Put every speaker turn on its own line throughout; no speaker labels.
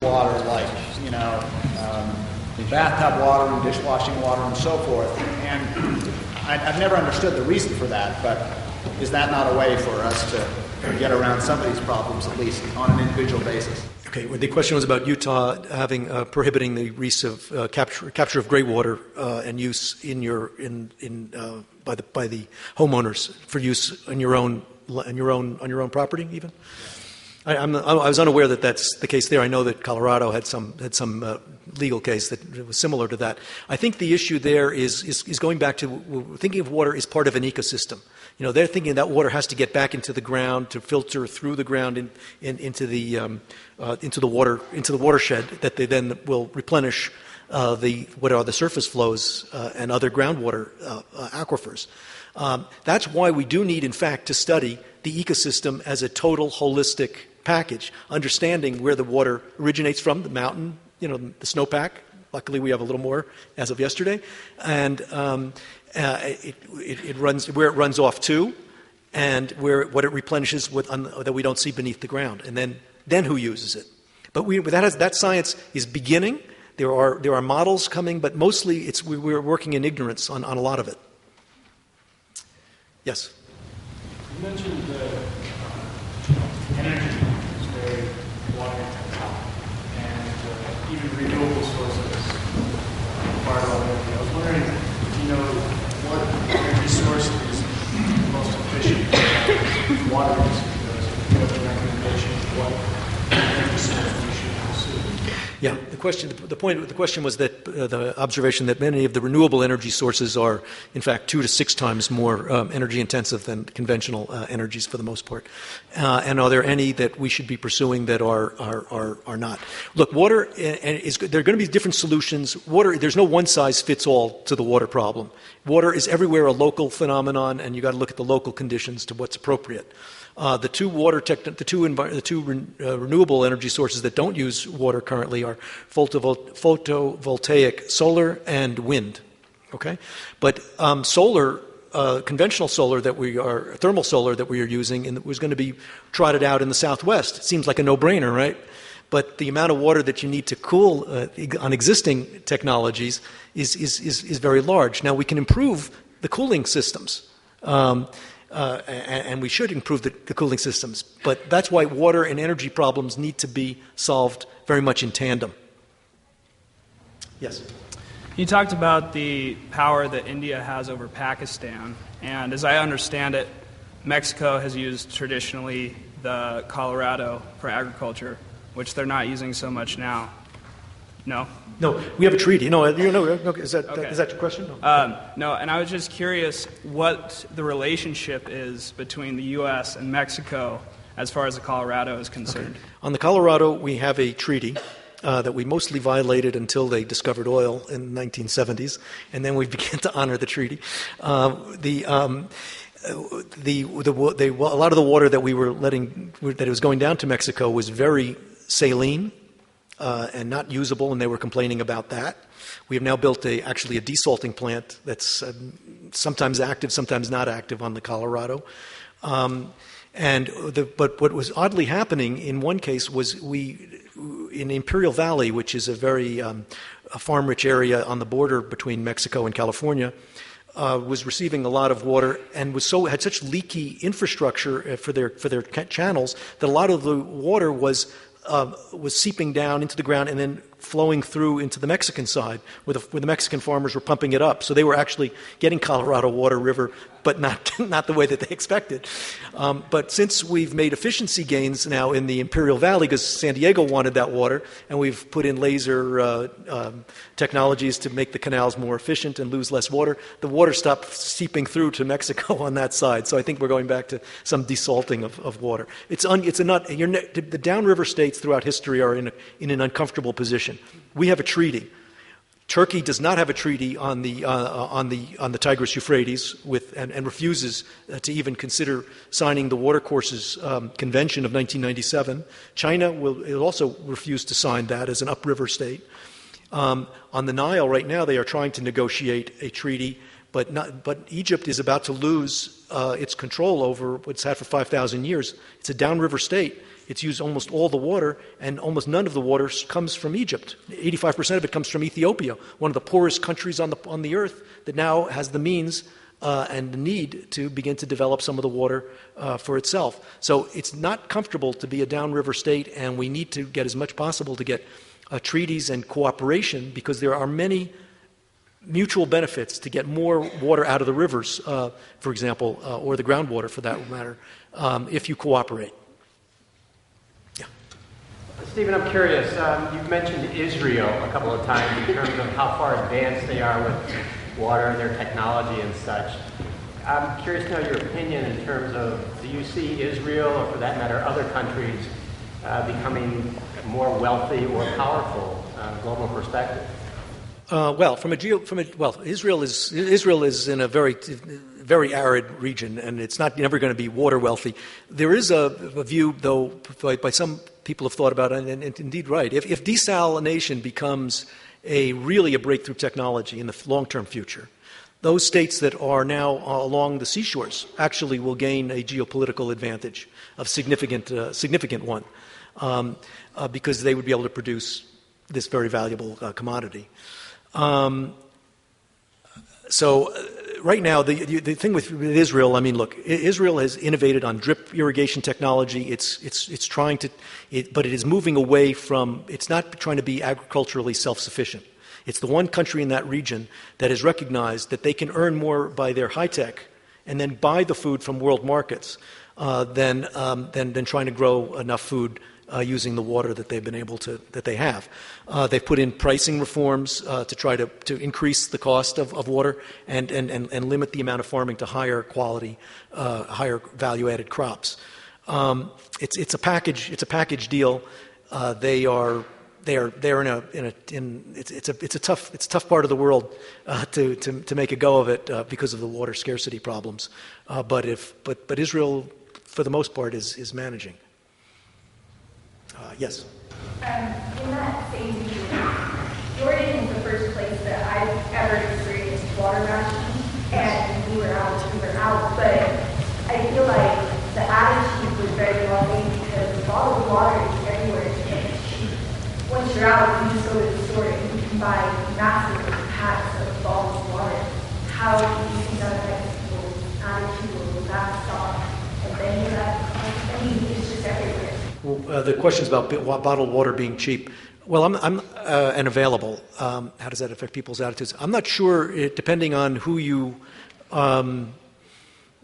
water, like, bathtub water and dishwashing water and so forth. And I've never understood the reason for that, but is that not a way for us to get around some of these problems, at least on an individual basis?
Okay, well, the question was about Utah having prohibiting the use of capture of gray water and use by the homeowners for use on your own property, even. I was unaware that that's the case there. I know that Colorado had some legal case that was similar to that. I think the issue there is going back to thinking of water as part of an ecosystem. They're thinking that water has to get back into the ground to filter through the ground into the watershed that they then will replenish what are the surface flows and other groundwater aquifers. That's why we do need, in fact, to study the ecosystem as a total holistic package, understanding where the water originates from, the mountain, the snowpack. Luckily, we have a little more as of yesterday, and it runs where it runs off to, and what it replenishes that we don't see beneath the ground, and then who uses it. But that science is beginning. There are models coming, but mostly we're working in ignorance on a lot of it. Yes.
You mentioned the energy is very water intensive, and even renewable sources require a lot of energy. I was wondering if you know what energy source is the most efficient for water use, what the recommendation is, what energy source we should pursue.
Yeah, the question was that the observation that many of the renewable energy sources are, in fact, 2 to 6 times more energy intensive than conventional energies for the most part. And are there any that we should be pursuing that are not? Look, water there are going to be different solutions. Water, there's no one size fits all to the water problem. Water is everywhere a local phenomenon, and you got to look at the local conditions to what's appropriate. The two renewable energy sources that don't use water currently are photovoltaic solar and wind. Okay, but solar, conventional solar thermal solar that we are using, and was going to be trotted out in the Southwest. It seems like a no-brainer, right? But the amount of water that you need to cool on existing technologies is very large. Now we can improve the cooling systems. And we should improve the cooling systems. But that's why water and energy problems need to be solved very much in tandem. Yes?
You talked about the power that India has over Pakistan. And as I understand it, Mexico has used traditionally the Colorado for agriculture, which they're not using so much now. No?
No, we have a treaty. No, is that your question? No.
No, and I was just curious what the relationship is between the U.S. and Mexico as far as the Colorado is concerned.
Okay. On the Colorado, we have a treaty that we mostly violated until they discovered oil in the 1970s, and then we began to honor the treaty. A lot of the water that we were that was going down to Mexico was very saline. And not usable, and they were complaining about that. We have now built actually a desalting plant that's sometimes active, sometimes not active on the Colorado. But what was oddly happening in one case was in Imperial Valley, which is a very farm-rich area on the border between Mexico and California, was receiving a lot of water and had such leaky infrastructure for their channels that a lot of the water was seeping down into the ground and then flowing through into the Mexican side, where the Mexican farmers were pumping it up. So they were actually getting Colorado water river, but not the way that they expected. But since we've made efficiency gains now in the Imperial Valley, because San Diego wanted that water, and we've put in laser technologies to make the canals more efficient and lose less water, the water stopped seeping through to Mexico on that side. So I think we're going back to some desalting of water. The downriver states throughout history are in an uncomfortable position. We have a treaty. Turkey does not have a treaty on the Tigris-Euphrates and refuses to even consider signing the Watercourses Convention of 1997. China will also refuse to sign that as an upriver state. On the Nile right now, they are trying to negotiate a treaty, but Egypt is about to lose its control over what's had for 5,000 years. It's a downriver state. It's used almost all the water, and almost none of the water comes from Egypt. 85% of it comes from Ethiopia, one of the poorest countries on the earth that now has the means and the need to begin to develop some of the water for itself. So it's not comfortable to be a downriver state, and we need to get as much possible to get treaties and cooperation, because there are many mutual benefits to get more water out of the rivers, for example, or the groundwater for that matter, if you cooperate. Yeah.
Stephen, I'm curious. You've mentioned Israel a couple of times in terms of how far advanced they are with water and their technology and such. I'm curious to know your opinion in terms of, do you see Israel, or for that matter other countries, becoming more wealthy or powerful global perspective?
Israel is in a very arid region, and it's never going to be water wealthy. There is a view, though, by some people have thought about it, and indeed right. If desalination becomes really a breakthrough technology in the long-term future, those states that are now along the seashores actually will gain a geopolitical advantage of significant one, because they would be able to produce this very valuable commodity. Right now, the thing with Israel, I mean, look, Israel has innovated on drip irrigation technology. It's trying to, but it is moving away from. It's not trying to be agriculturally self-sufficient. It's the one country in that region that has recognized that they can earn more by their high tech and then buy the food from world markets than trying to grow enough food using the water that they have. They've put in pricing reforms to try to increase the cost of water and limit the amount of farming to higher quality, higher value-added crops. It's a package deal. It's a tough part of the world to make a go of it because of the water scarcity problems. But Israel, for the most part, is managing. Yes.
In that same region, Jordan is the first place that I've ever experienced water rationing, and we were out. But I feel like the attitude was very loving, because bottled water is everywhere and it's cheap. Once you're out, you just go to the store and you can buy massive packs of bottled water. How do you think that affects people's attitude, or will that stop? And then I mean, it's just everywhere.
The questions about bottled water being cheap. Well, and available. How does that affect people's attitudes? I'm not sure. Depending on who you,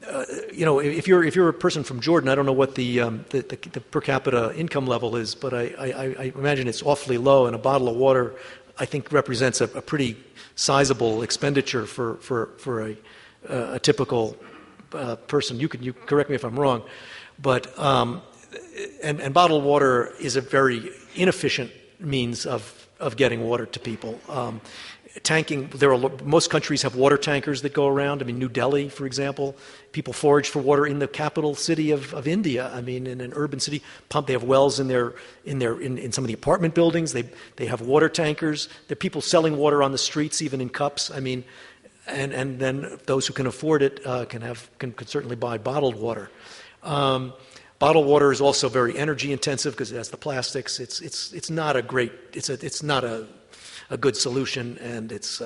if you're a person from Jordan, I don't know what the per capita income level is, but I imagine it's awfully low. And a bottle of water, I think, represents a pretty sizable expenditure for a typical person. You correct me if I'm wrong, but. And bottled water is a very inefficient means of getting water to people. Tanking, most countries have water tankers that go around. I mean, New Delhi, for example, people forage for water in the capital city of India. I mean, in an urban city, they have wells in some of the apartment buildings. They have water tankers. There are people selling water on the streets, even in cups. I mean, and then those who can afford it can certainly buy bottled water. Bottled water is also very energy intensive because it has the plastics. It's not a good solution, and it's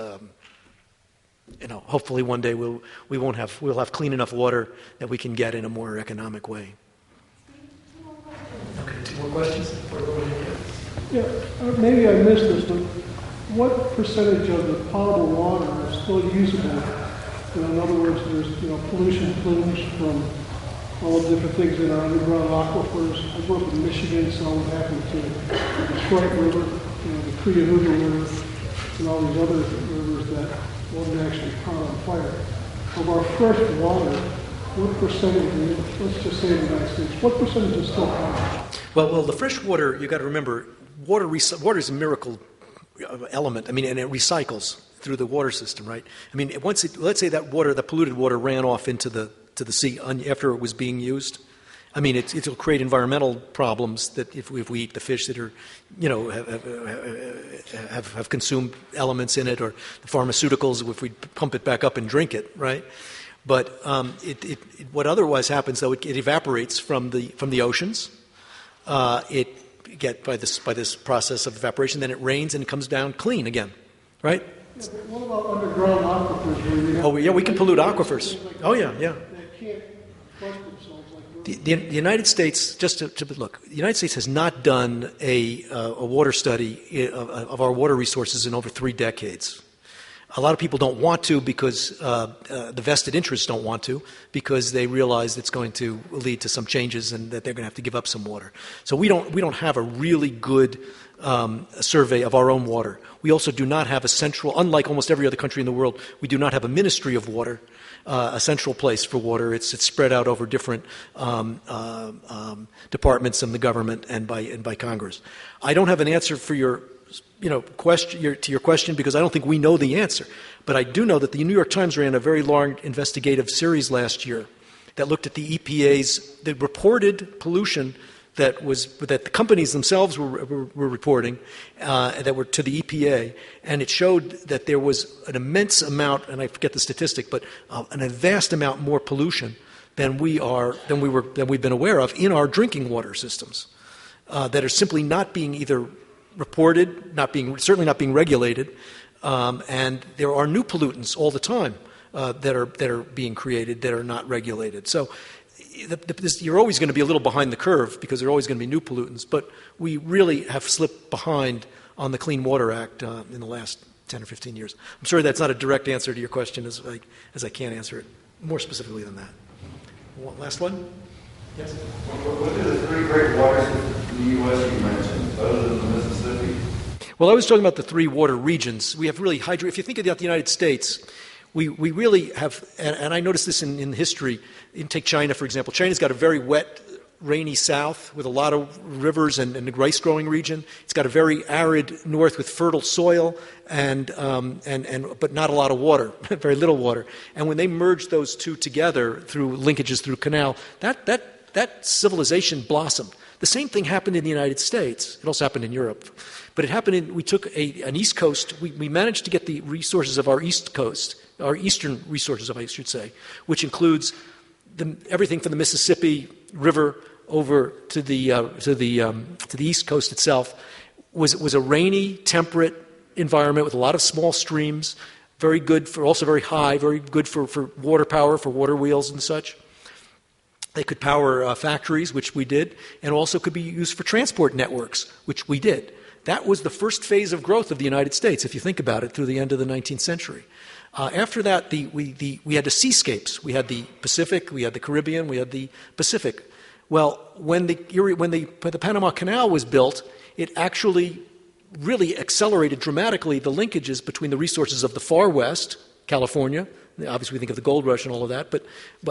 hopefully one day we'll have clean enough water that we can get in a more economic way.
Okay, 2 more questions before we go ahead. Yeah, maybe I missed this, but what percentage of the potable water is still usable? In other words, there's pollution plumes from all the different things in our underground aquifers. I grew up in Michigan, so what happened to the Detroit River, the Cuyahoga River, and all these other rivers that wasn't actually caught on fire. Of our fresh water, what percentage, let's just say in the United States, what percentage is still potable?
Well, the fresh water, you got to remember, water is a miracle element. I mean, and it recycles through the water system, right? I mean, let's say that water, the polluted water, ran off into the sea after it was being used. I mean, it'll create environmental problems that if we eat the fish that are, have consumed elements in it, or the pharmaceuticals if we pump it back up and drink it, right? But what otherwise happens, though, it evaporates from the oceans, it get by this process of evaporation. Then it rains and it comes down clean again, right?
Yeah, but what about underground aquifers? Where you have
Oh, yeah, we can pollute aquifers. Oh, yeah, yeah.
They can't flush themselves like
The United States, just to look, the United States has not done a water study of our water resources in over 3 decades. A lot of people don't want to because the vested interests don't want to because they realize it's going to lead to some changes and that they're going to have to give up some water. So we don't have a really good survey of our own water. We also do not have a central, unlike almost every other country in the world, we do not have a ministry of water, a central place for water. It's spread out over different departments in the government and by Congress. I don't have an answer for your question because I don't think we know the answer. But I do know that the New York Times ran a very long investigative series last year that looked at the the reported pollution that the companies themselves were reporting that were to the EPA, and it showed that there was an immense amount, and I forget the statistic, but a vast amount more pollution than we've been aware of in our drinking water systems that are simply not being either reported, certainly not being regulated, and there are new pollutants all the time that are being created that are not regulated. So you're always going to be a little behind the curve because there are always going to be new pollutants, but we really have slipped behind on the Clean Water Act in the last 10 or 15 years. I'm sorry that's not a direct answer to your question as I can't answer it more specifically than that. Last one? Yes?
What are the 3 great water systems in the U.S. you mentioned, other than the Mississippi?
Well, I was talking about the 3 water regions. We have really if you think about the United States, we really have, and I noticed this in history. Take China, for example. China's got a very wet, rainy south with a lot of rivers and a rice-growing region. It's got a very arid north with fertile soil but not a lot of water, very little water. And when they merged those two together through linkages through canal, that civilization blossomed. The same thing happened in the United States. It also happened in Europe. But it happened we took an East Coast, we managed to get the resources of our East Coast, our eastern resources, I should say, which includes everything from the Mississippi River over to the East Coast itself, was a rainy, temperate environment with a lot of small streams, very good also very high, very good for water power, for water wheels and such. They could power factories, which we did, and also could be used for transport networks, which we did. That was the first phase of growth of the United States, if you think about it, through the end of the 19th century. After that, we had the seascapes. We had the Pacific, we had the Caribbean, we had the Pacific. Well, when the Panama Canal was built, it actually really accelerated dramatically the linkages between the resources of the far west, California. Obviously, we think of the gold rush and all of that,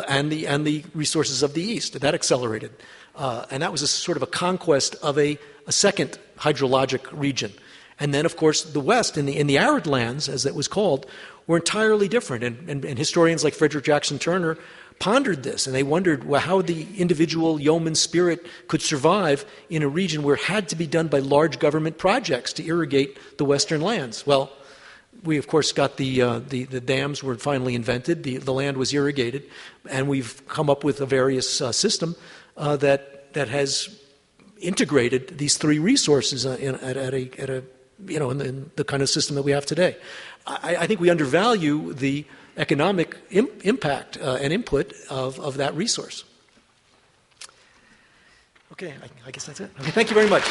and the resources of the east. That accelerated, and that was a sort of a conquest of a second hydrologic region. And then, of course, the west, in the arid lands, as it was called, were entirely different. And historians like Frederick Jackson Turner pondered this, and they wondered how the individual yeoman spirit could survive in a region where it had to be done by large government projects to irrigate the western lands. Well, we, of course, got the dams were finally invented, the land was irrigated, and we've come up with a various system that has integrated these 3 resources in the kind of system that we have today. I think we undervalue the economic impact and input of that resource. Okay, I guess that's it. Okay, thank you very much.